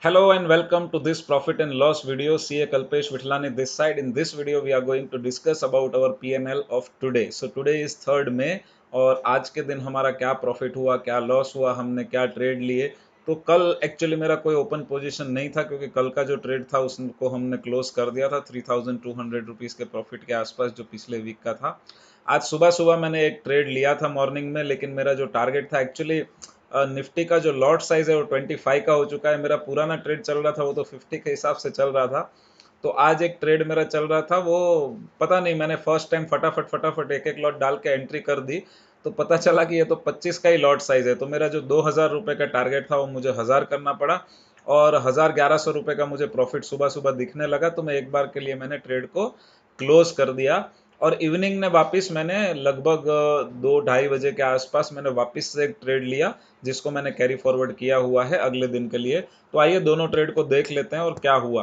Hello and welcome to this profit and loss video. CA Kalpesh Vithlani this side. In this video, we are going to discuss about our PNL of today. So today is 3rd May और आज के दिन हमारा क्या profit हुआ, क्या loss हुआ, हमने क्या ट्रेड लिए. तो कल एक्चुअली मेरा कोई ओपन पोजीशन नहीं था क्योंकि कल का जो ट्रेड था उसको हमने क्लोज कर दिया था 3200 रुपीज़ के प्रॉफिट के आसपास जो पिछले वीक का था. आज सुबह सुबह मैंने एक ट्रेड लिया था मॉर्निंग में, लेकिन मेरा जो टारगेट था एक्चुअली निफ्टी का जो लॉट साइज है वो 25 का हो चुका है. मेरा पुराना ट्रेड चल रहा था वो तो 50 के हिसाब से चल रहा था. तो आज एक ट्रेड मेरा चल रहा था, वो पता नहीं मैंने फर्स्ट टाइम फटाफट फटाफट एक एक लॉट डाल के एंट्री कर दी. तो पता चला कि ये तो 25 का ही लॉट साइज है. तो मेरा जो 2000 रुपये का टारगेट था वो मुझे 1000 करना पड़ा और 1100 रुपये का मुझे प्रॉफिट सुबह सुबह दिखने लगा. तो मैं एक बार के लिए मैंने ट्रेड को क्लोज कर दिया और इवनिंग में वापस मैंने लगभग 2-2:30 बजे के आसपास मैंने वापस से एक ट्रेड लिया जिसको मैंने कैरी फॉरवर्ड किया हुआ है अगले दिन के लिए. तो आइए दोनों ट्रेड को देख लेते हैं और क्या हुआ.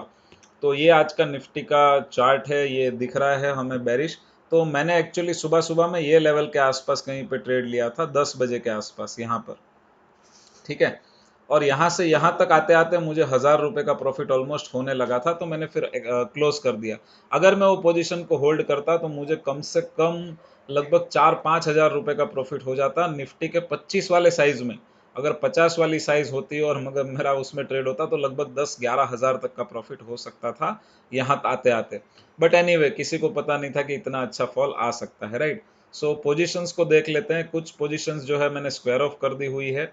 तो ये आज का निफ्टी का चार्ट है, ये दिख रहा है हमें बेरिश. तो मैंने एक्चुअली सुबह सुबह में ये लेवल के आसपास कहीं पे ट्रेड लिया था 10 बजे के आसपास यहाँ पर. ठीक है. और यहाँ से यहाँ तक आते आते मुझे 1000 रुपये का प्रॉफिट ऑलमोस्ट होने लगा था. तो मैंने फिर क्लोज कर दिया. अगर मैं वो पोजीशन को होल्ड करता तो मुझे कम से कम लगभग 4-5 हज़ार रुपये का प्रॉफिट हो जाता निफ्टी के 25 वाले साइज में. अगर 50 वाली साइज होती और मगर मेरा उसमें ट्रेड होता तो लगभग 10-11 हज़ार तक का प्रॉफिट हो सकता था यहाँ आते आते. बट एनीवे किसी को पता नहीं था कि इतना अच्छा फॉल आ सकता है, राइट. सो पोजीशंस को देख लेते हैं. कुछ पोजीशंस जो है मैंने स्क्वायर ऑफ कर दी हुई है.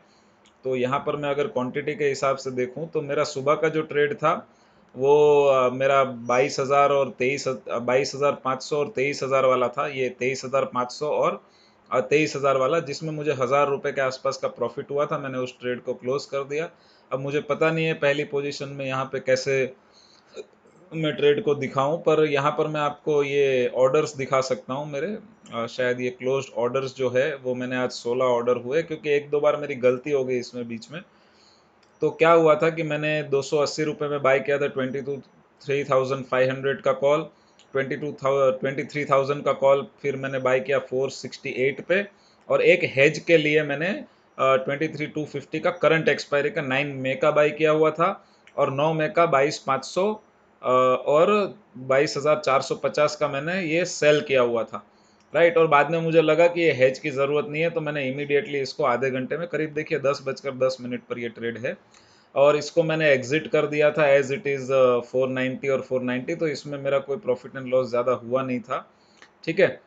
तो यहाँ पर मैं अगर क्वांटिटी के हिसाब से देखूँ तो मेरा सुबह का जो ट्रेड था वो मेरा 22,000 और 22,500 और 23,000 वाला था. ये 23,500 और 23,000 वाला जिसमें मुझे 1000 रुपये के आसपास का प्रॉफिट हुआ था. मैंने उस ट्रेड को क्लोज कर दिया. अब मुझे पता नहीं है पहली पोजीशन में यहाँ पे कैसे मैं ट्रेड को दिखाऊं, पर यहाँ पर मैं आपको ये ऑर्डर्स दिखा सकता हूँ मेरे. शायद ये क्लोज्ड ऑर्डर्स जो है वो मैंने आज 16 ऑर्डर हुए क्योंकि एक दो बार मेरी गलती हो गई इसमें बीच में. तो क्या हुआ था कि मैंने 280 रुपये में बाय किया था 23,500 का कॉल. 23,000 का कॉल फिर मैंने बाय किया 468 पे. और एक हेज के लिए मैंने 23,250 का करंट एक्सपायरी का 9 मई का बाय किया हुआ था और 9 मई का 22,500 और 22,450 का मैंने ये सेल किया हुआ था, राइट. और बाद में मुझे लगा कि ये हेज की ज़रूरत नहीं है तो मैंने इमीडिएटली इसको आधे घंटे में, करीब देखिए 10:10 पर ये ट्रेड है, और इसको मैंने एग्जिट कर दिया था एज इट इज़ 490 और 490. तो इसमें मेरा कोई प्रॉफिट एंड लॉस ज़्यादा हुआ नहीं था. ठीक है.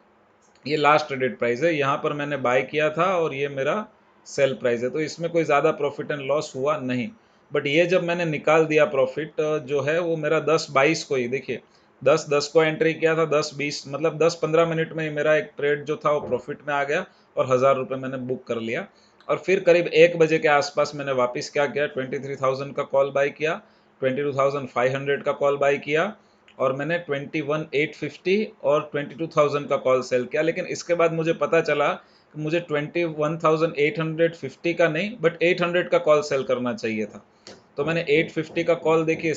ये लास्ट ट्रेडेड प्राइस है, यहाँ पर मैंने बाय किया था और ये मेरा सेल प्राइस है. तो इसमें कोई ज़्यादा प्रॉफिट एंड लॉस हुआ नहीं. बट ये जब मैंने निकाल दिया प्रॉफिट जो है वो मेरा 10-22 को ही देखिए 10-10 को एंट्री किया था. 10-20 मतलब 10-15 मिनट में ही मेरा एक ट्रेड जो था वो प्रॉफिट में आ गया और 1000 रुपये मैंने बुक कर लिया. और फिर करीब 1 बजे के आसपास मैंने वापस क्या किया, 23,000 का कॉल बाय किया, 22,500 का कॉल बाय किया और मैंने 21,850 और 22,000 का कॉल सेल किया. लेकिन इसके बाद मुझे पता चला कि मुझे 21,850 का नहीं बट 800 का कॉल सेल करना चाहिए था. तो मैंने 850 का कॉल देखिए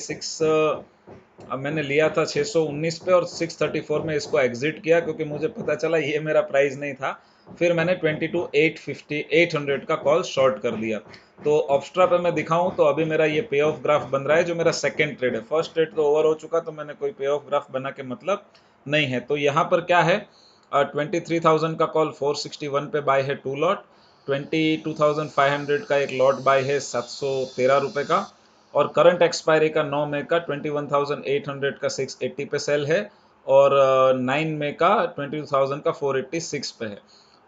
अब मैंने लिया था 619 पे और 634 में इसको एग्जिट किया क्योंकि मुझे पता चला ये मेरा प्राइस नहीं था. फिर मैंने 22,850 800 का कॉल शॉर्ट कर दिया. तो ऑप्स्ट्रा पे मैं दिखाऊं तो अभी मेरा ये पे ऑफ ग्राफ बन रहा है जो मेरा सेकंड ट्रेड है. फर्स्ट ट्रेड तो ओवर हो चुका तो मैंने कोई पे ऑफ ग्राफ बना के मतलब नहीं है. तो यहाँ पर क्या है, 23,000 का कॉल 461 पे बाय है 2 लॉट, 22,500 का एक लॉट बाय है 713 रुपये का और करंट एक्सपायरी का 9 मई का 21,800 का 680 पे सेल है और 9 मई का 22,000 का 486 पे है.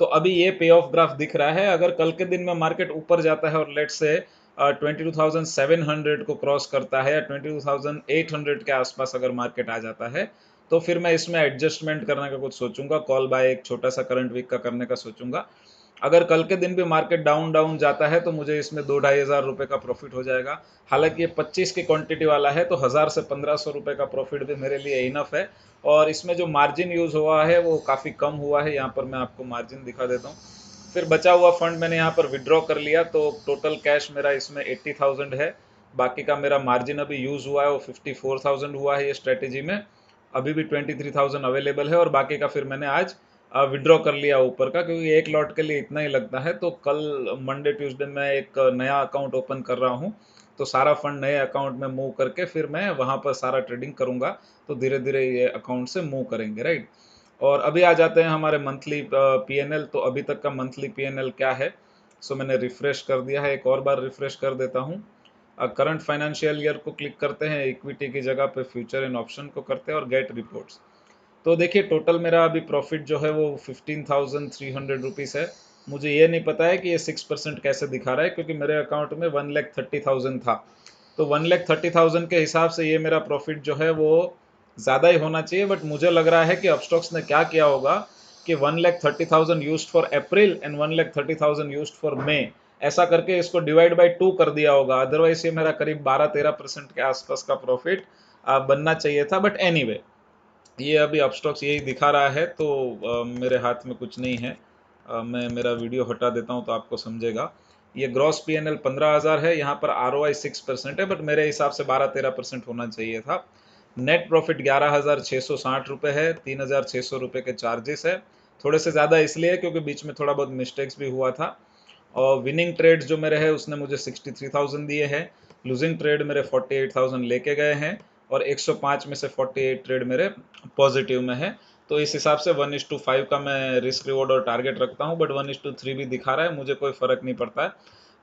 तो अभी ये पे ऑफ ग्राफ दिख रहा है. अगर कल के दिन में मार्केट ऊपर जाता है और लेट से 22,700 को क्रॉस करता है या 22,800 के आसपास अगर मार्केट आ जाता है तो फिर मैं इसमें एडजस्टमेंट करने का कुछ सोचूंगा, कॉल बाय एक छोटा सा करंट वीक का करने का सोचूंगा. अगर कल के दिन भी मार्केट डाउन डाउन जाता है तो मुझे इसमें 2-2,500 रुपये का प्रॉफिट हो जाएगा. हालांकि ये 25 की क्वांटिटी वाला है तो 1000 से 1500 रुपये का प्रॉफिट भी मेरे लिए इनफ है. और इसमें जो मार्जिन यूज़ हुआ है वो काफ़ी कम हुआ है. यहाँ पर मैं आपको मार्जिन दिखा देता हूँ. फिर बचा हुआ फंड मैंने यहाँ पर विड्रॉ कर लिया तो टोटल कैश मेरा इसमें 80,000 है. बाकी का मेरा मार्जिन अभी यूज़ हुआ है वो 54,000 हुआ है ये स्ट्रेटेजी में. अभी भी 23,000 अवेलेबल है और बाकी का फिर मैंने आज विड्रॉ कर लिया ऊपर का, क्योंकि एक लॉट के लिए इतना ही लगता है। तो कल मंडे ट्यूसडे मैं एक नया अकाउंट ओपन कर रहा हूँ, तो सारा फंड नए अकाउंट में मूव करके फिर मैं वहाँ पर सारा ट्रेडिंग करूँगा। तो धीरे धीरे ये अकाउंट से मूव करेंगे, राइट। और अभी आ जाते हैं हमारे मंथली पीएनएल। तो अभी तक का मंथली पीएनएल क्या है? सो मैंने रिफ्रेश कर दिया है, एक और बार रिफ्रेश कर देता हूँ। करंट फाइनेंशियल ईयर को क्लिक करते हैं, इक्विटी की जगह पे फ्यूचर एंड ऑप्शन को करते हैं और गेट रिपोर्ट्स। तो देखिए टोटल मेरा अभी प्रॉफिट जो है वो 15,300 रुपीज़ है। मुझे ये नहीं पता है कि ये 6% कैसे दिखा रहा है, क्योंकि मेरे अकाउंट में 1,30,000 था। तो 1,30,000 के हिसाब से ये मेरा प्रॉफिट जो है वो ज़्यादा ही होना चाहिए। बट मुझे लग रहा है कि अपस्टॉक्स ने क्या किया होगा कि 1,30,000 used for April and 1,30,000 used for May, ऐसा करके इसको डिवाइड बाई 2 कर दिया होगा। अदरवाइज ये मेरा करीब 12-13% के आसपास का प्रॉफिट बनना चाहिए था। बट एनीवे, ये अभी अपस्टॉक्स यही दिखा रहा है, तो मेरे हाथ में कुछ नहीं है। मैं मेरा वीडियो हटा देता हूँ तो आपको समझेगा। ये ग्रॉस पीएनएल 15,000 है, यहाँ पर आरओआई 6% है, बट मेरे हिसाब से 12-13% होना चाहिए था। नेट प्रॉफिट 11,660 रुपये है, 3,600 रुपये के चार्जेस है। थोड़े से ज़्यादा इसलिए क्योंकि बीच में थोड़ा बहुत मिस्टेक्स भी हुआ था। और विनिंग ट्रेड जो मेरे है उसने मुझे 63,000 दिए हैं। लूजिंग ट्रेड मेरे 48,000 लेके गए हैं, और 105 में से 48 ट्रेड मेरे पॉजिटिव में है। तो इस हिसाब से 1:5 का मैं रिस्क रिवॉर्ड और टारगेट रखता हूँ। बट 1:3 भी दिखा रहा है, मुझे कोई फ़र्क नहीं पड़ता है।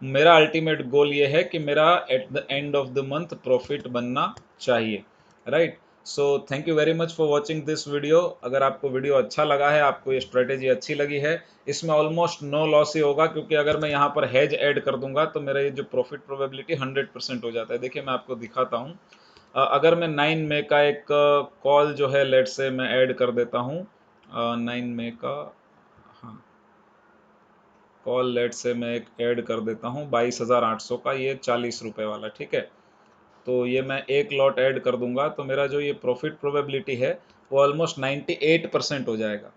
मेरा अल्टीमेट गोल ये है कि मेरा at the end of the month profit बनना चाहिए, right. So thank you very much for watching this video. अगर आपको वीडियो अच्छा लगा है, आपको ये स्ट्रेटेजी अच्छी लगी है, इसमें ऑलमोस्ट नो लॉस ही होगा, क्योंकि अगर मैं यहाँ पर हेज ऐड कर दूंगा तो मेरा ये जो प्रॉफिट प्रोबेबिलिटी 100% हो जाता है। देखिए मैं आपको दिखाता हूँ। अगर मैं 9 मई का एक कॉल जो है लेट से मैं ऐड कर देता हूँ, 9 मई का, हाँ, कॉल लेट से मैं एक ऐड कर देता हूँ 22,800 का, ये 40 रुपये वाला, ठीक है। तो ये मैं एक लॉट ऐड कर दूंगा तो मेरा जो ये प्रॉफिट प्रोबेबिलिटी है वो ऑलमोस्ट 98% हो जाएगा।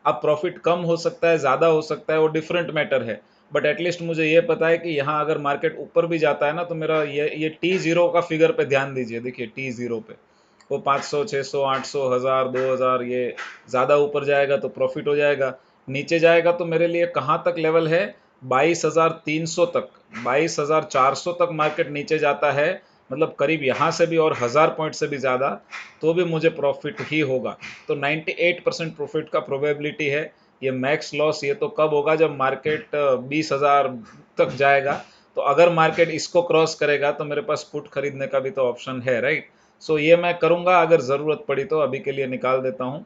अब प्रॉफिट कम हो सकता है, ज़्यादा हो सकता है, वो डिफरेंट मैटर है। बट एटलीस्ट मुझे ये पता है कि यहाँ अगर मार्केट ऊपर भी जाता है ना, तो मेरा ये T0 का फिगर पे ध्यान दीजिए। देखिए T0 पे वो 500, 600, 800, 1000, 2000, ये ज़्यादा ऊपर जाएगा तो प्रॉफिट हो जाएगा। नीचे जाएगा तो मेरे लिए कहाँ तक लेवल है? 22,300 तक, 22,400 तक मार्केट नीचे जाता है, मतलब करीब यहाँ से भी और 1000 पॉइंट से भी ज़्यादा, तो भी मुझे प्रॉफिट ही होगा। तो 98% प्रॉफिट का प्रोबेबिलिटी है। ये मैक्स लॉस ये तो कब होगा? जब मार्केट 20,000 तक जाएगा। तो अगर मार्केट इसको क्रॉस करेगा तो मेरे पास पुट खरीदने का भी तो ऑप्शन है, राइट। सो ये मैं करूँगा, अगर ज़रूरत पड़ी तो। अभी के लिए निकाल देता हूँ।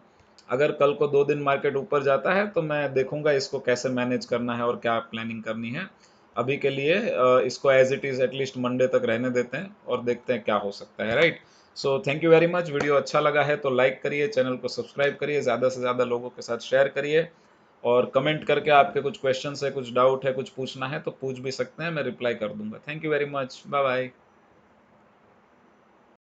अगर कल को 2 दिन मार्केट ऊपर जाता है तो मैं देखूंगा इसको कैसे मैनेज करना है और क्या प्लानिंग करनी है। अभी के लिए इसको as it is at least Monday तक रहने देते हैं और देखते हैं क्या हो सकता है, right. So thank you very much. Video अच्छा लगा है तो लाइक करिए, चैनल को सब्सक्राइब करिए, ज़्यादा से ज़्यादा लोगों के साथ शेयर करिए, और कमेंट करके आपके कुछ क्वेश्चन है, कुछ डाउट है, कुछ पूछना है तो पूछ भी सकते हैं, मैं रिप्लाई कर दूंगा। Thank you very much, bye bye.